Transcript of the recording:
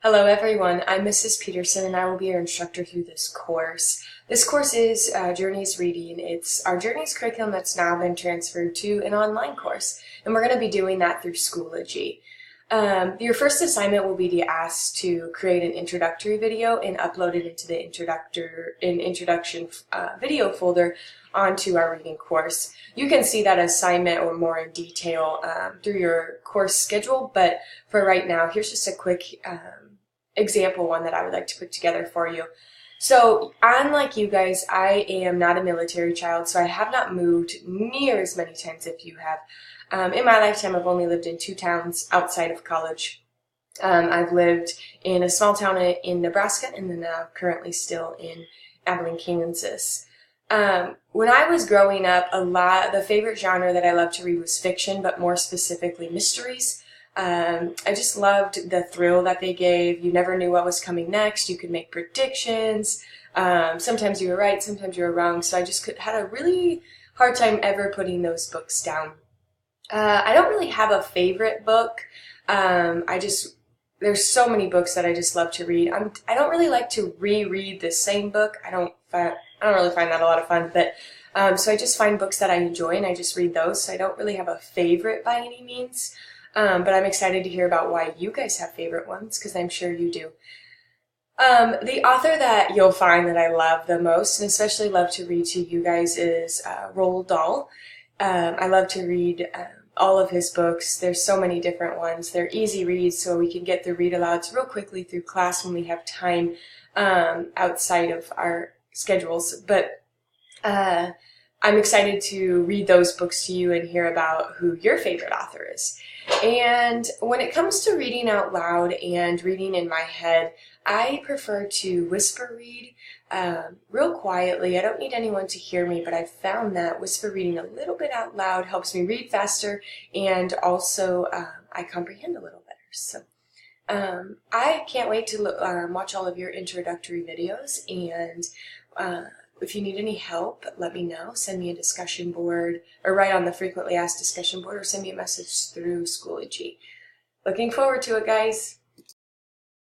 Hello everyone, I'm Mrs. Peterson and I will be your instructor through this course. This course is Journeys Reading. It's our Journeys curriculum that's now been transferred to an online course, and we're going to be doing that through Schoology. Your first assignment will be to ask to create an introductory video and upload it into the introduction video folder onto our reading course. You can see that assignment or more in detail through your course schedule, but for right now, here's just a quick example one that I would like to put together for you. So, unlike you guys, I am not a military child, so I have not moved near as many times as you have. In my lifetime, I've only lived in 2 towns outside of college. I've lived in a small town in Nebraska, and then now currently still in Abilene, Kansas. When I was growing up, the favorite genre that I loved to read was fiction, but more specifically mysteries. I just loved the thrill that they gave. You never knew what was coming next. You could make predictions. Sometimes you were right, sometimes you were wrong. So I just had a really hard time ever putting those books down. I don't really have a favorite book. There's so many books that I just love to read. I don't really like to reread the same book. I don't really find that a lot of fun. But so I just find books that I enjoy and I just read those. So I don't really have a favorite by any means. But I'm excited to hear about why you guys have favorite ones, because I'm sure you do. The author that you'll find that I love the most, and especially love to read to you guys, is Roald Dahl. I love to read all of his books. There's so many different ones. They're easy reads, so we can get through read-alouds real quickly through class when we have time outside of our schedules. But I'm excited to read those books to you and hear about who your favorite author is. And when it comes to reading out loud and reading in my head, I prefer to whisper read real quietly. I don't need anyone to hear me, but I've found that whisper reading a little bit out loud helps me read faster, and also I comprehend a little better. So I can't wait to watch all of your introductory videos, and if you need any help, let me know. Send me a discussion board, or write on the frequently asked discussion board, or send me a message through Schoology. Looking forward to it, guys.